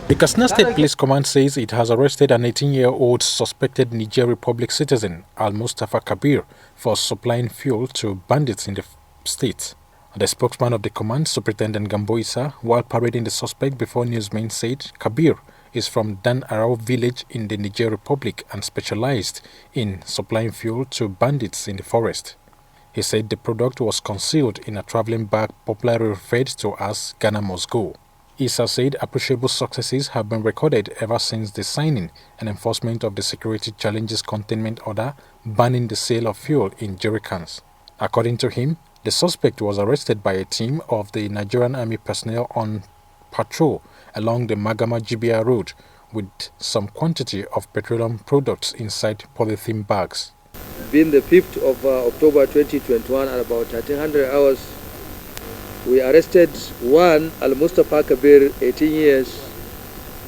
The Katsina State Police Command says it has arrested an 18-year-old suspected Niger Republic citizen, Almustapha Kabir, for supplying fuel to bandits in the state. The spokesman of the command, Superintendent Gambo Isah, while parading the suspect before newsmen, said Kabir is from Dan Arau village in the Niger Republic and specialized in supplying fuel to bandits in the forest. He said the product was concealed in a traveling bag popularly referred to as Ghana Must Go. Isah said appreciable successes have been recorded ever since the signing and enforcement of the Security Challenges Containment Order banning the sale of fuel in jerrycans. According to him, the suspect was arrested by a team of the Nigerian Army personnel on patrol along the Magama-Jibia road with some quantity of petroleum products inside polythene bags. Being the 5th of October 2021 at about 1300 hours, we arrested one Almustapha Kabir, 18 years,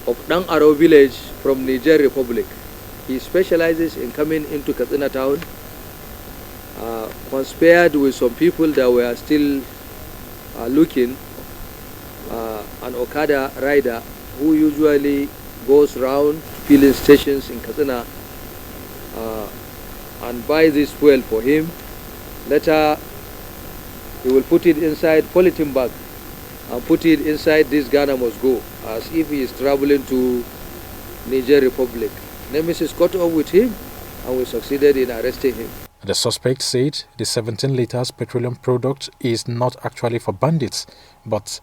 of Dan Arau village from Niger Republic. He specializes in coming into Katsina town, conspired with some people that were still looking, an Okada rider who usually goes around filling stations in Katsina and buy this fuel for him. Later, he will put it inside polythene bag and put it inside this Ghana Must Go as if he is traveling to Niger Republic. Nemesis caught up with him and we succeeded in arresting him. The suspect said the 17 liters petroleum product is not actually for bandits, but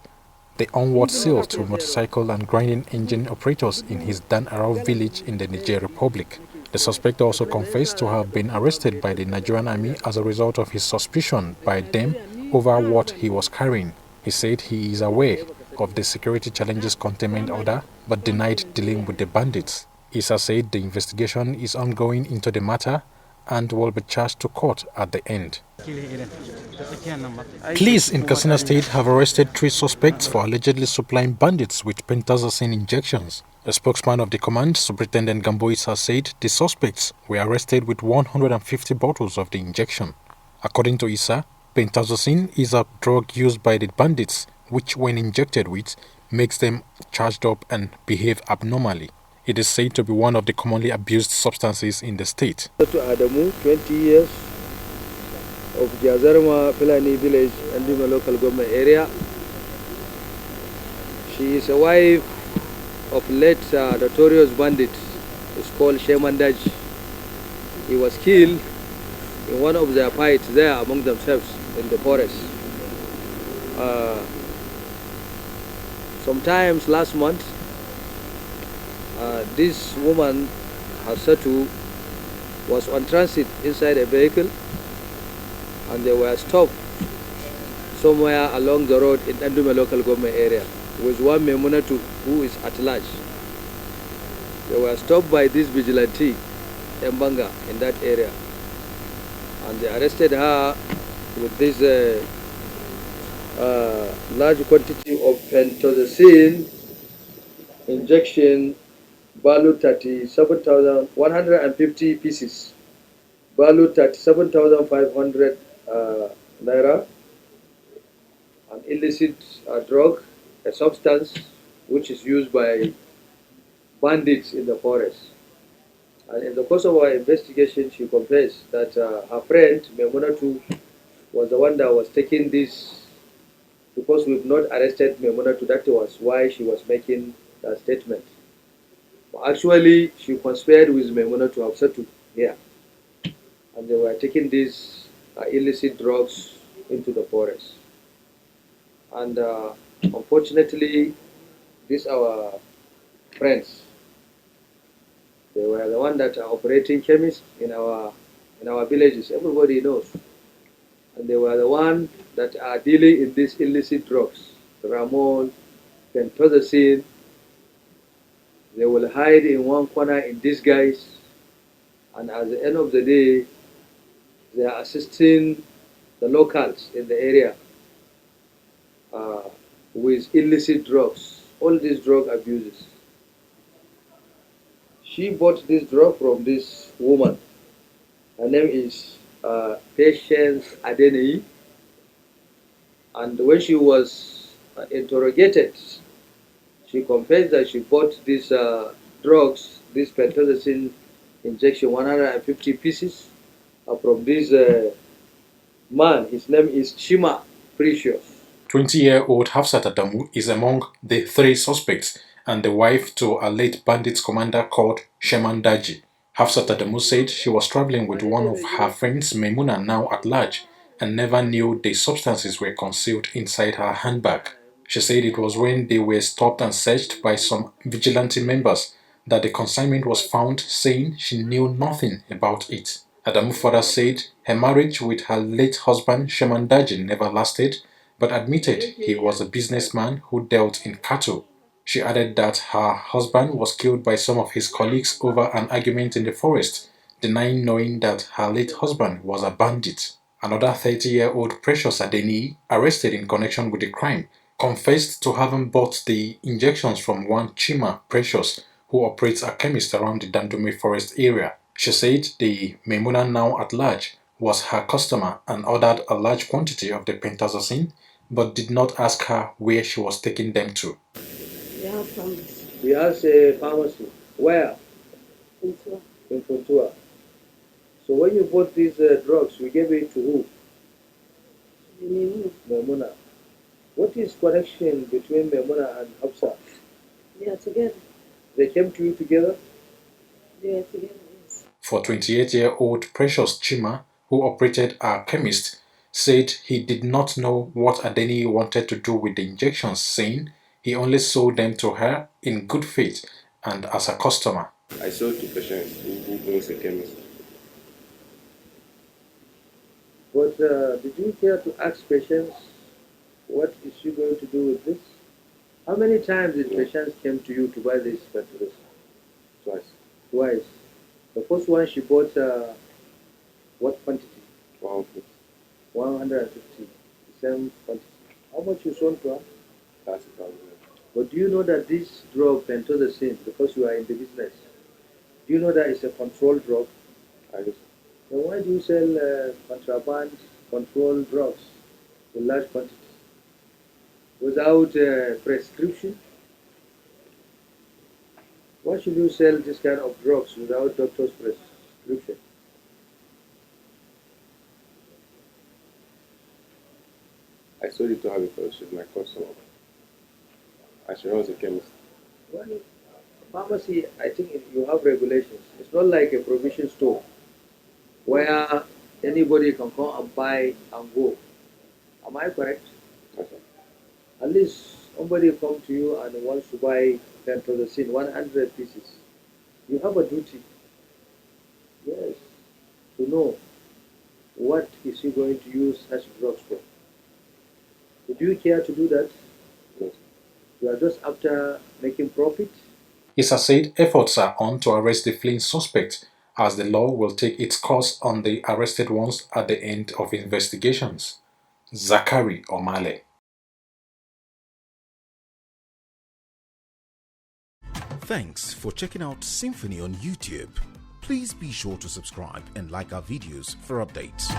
the onward sale to motorcycle and grinding engine operators in his Dan Arau village in the Niger Republic. The suspect also confessed to have been arrested by the Nigerian Army as a result of his suspicion by them over what he was carrying. He said he is aware of the Security Challenges Containment Order but denied dealing with the bandits. Isah said the investigation is ongoing into the matter and will be charged to court at the end. Police in Katsina State have arrested 3 suspects for allegedly supplying bandits with pentazocine injections. A spokesman of the command, Superintendent Gambo Isah, said the suspects were arrested with 150 bottles of the injection. According to Isah, pentazocine is a drug used by the bandits which, when injected with, makes them charged up and behave abnormally. It is said to be one of the commonly abused substances in the state. To Adamu, 20 years, of Jazarma Filani village and Duma local government area. She is a wife of late notorious bandit. It's called Shemandaj. He was killed in one of their fights there among themselves in the forest. Sometimes last month, this woman, Hasatu, was on transit inside a vehicle and they were stopped somewhere along the road in Andume local government area with one Memunatu who is at large. They were stopped by this vigilante, Mbanga, in that area, and they arrested her with this large quantity of pentazocine injection, value 37,150 pieces, value 37,500 naira, an illicit drug, a substance which is used by bandits in the forest. And in the course of our investigation, she confessed that her friend, Memunatu, was the one that was taking this, because we've not arrested Memunatu, that was why she was making that statement. But actually, she conspired with Memunatu Hafsatu here, and they were taking these illicit drugs into the forest. And unfortunately, these our friends, they were the one that are operating chemists in our villages. Everybody knows, and they were the one that are dealing in these illicit drugs, Ramon, pentazocine. They will hide in one corner in disguise, and at the end of the day, they are assisting the locals in the area with illicit drugs, all these drug abuses. She bought this drug from this woman. Her name is Patience Adenei. And when she was interrogated She confessed that she bought these drugs, this pentazocine injection, 150 pieces, from this man. His name is Chima Precious. 20-year-old Hafsat Adamu is among the 3 suspects and the wife to a late Bandits commander called Sheman Daji. Hafsat Adamu said she was traveling with one of her friends, Maimuna, now at large, and never knew the substances were concealed inside her handbag. She said it was when they were stopped and searched by some vigilante members that the consignment was found, saying she knew nothing about it. Adamu further said her marriage with her late husband, Sheman Daji, never lasted, but admitted he was a businessman who dealt in cattle. She added that her husband was killed by some of his colleagues over an argument in the forest, denying knowing that her late husband was a bandit. Another 30-year-old Precious Adeniyi, arrested in connection with the crime, confessed to having bought the injections from one Chima Precious, who operates a chemist around the Dandume forest area. She said the Maimuna, now at large, was her customer and ordered a large quantity of the pentazocine, but did not ask her where she was taking them to. He has a pharmacy. Where? In Funtua. So when you bought these drugs, you gave it to who? Maimuna. What is connection between Maimuna and Hafsa? They are together. They came to you together? They are together, yes. For 28-year-old Precious Chima, who operated a chemist, said he did not know what Adeniyi wanted to do with the injections, saying he only sold them to her in good faith and as a customer. I sold to patients who owns a chemist. But did you care to ask patients what is she going to do with this? How many times did patients came to you to buy this fertilizer? Twice. Twice. The first one she bought what quantity? 150. 150. The same quantity. How much you sold to her? 30,000. But do you know that this drug, pentazocine, because you are in the business, do you know that it's a controlled drug? I guess. Then why do you sell contraband controlled drugs in large quantities without prescription? Why should you sell this kind of drugs without doctor's prescription? I sold it to her because she's my customer. And she runs a chemist. Well, pharmacy, I think you have regulations. It's not like a provision store where anybody can come and buy and go. Am I correct? That's all. At least somebody come to you and wants to buy pentazocine, 100 pieces. You have a duty, yes, to know what is he going to use such drugs for. Would you care to do that? Yes. You are just after making profit? Isah said efforts are on to arrest the fleeing suspect, as the law will take its course on the arrested ones at the end of investigations. Zakari Omale. Thanks for checking out SYMFONI on YouTube. Please be sure to subscribe and like our videos for updates.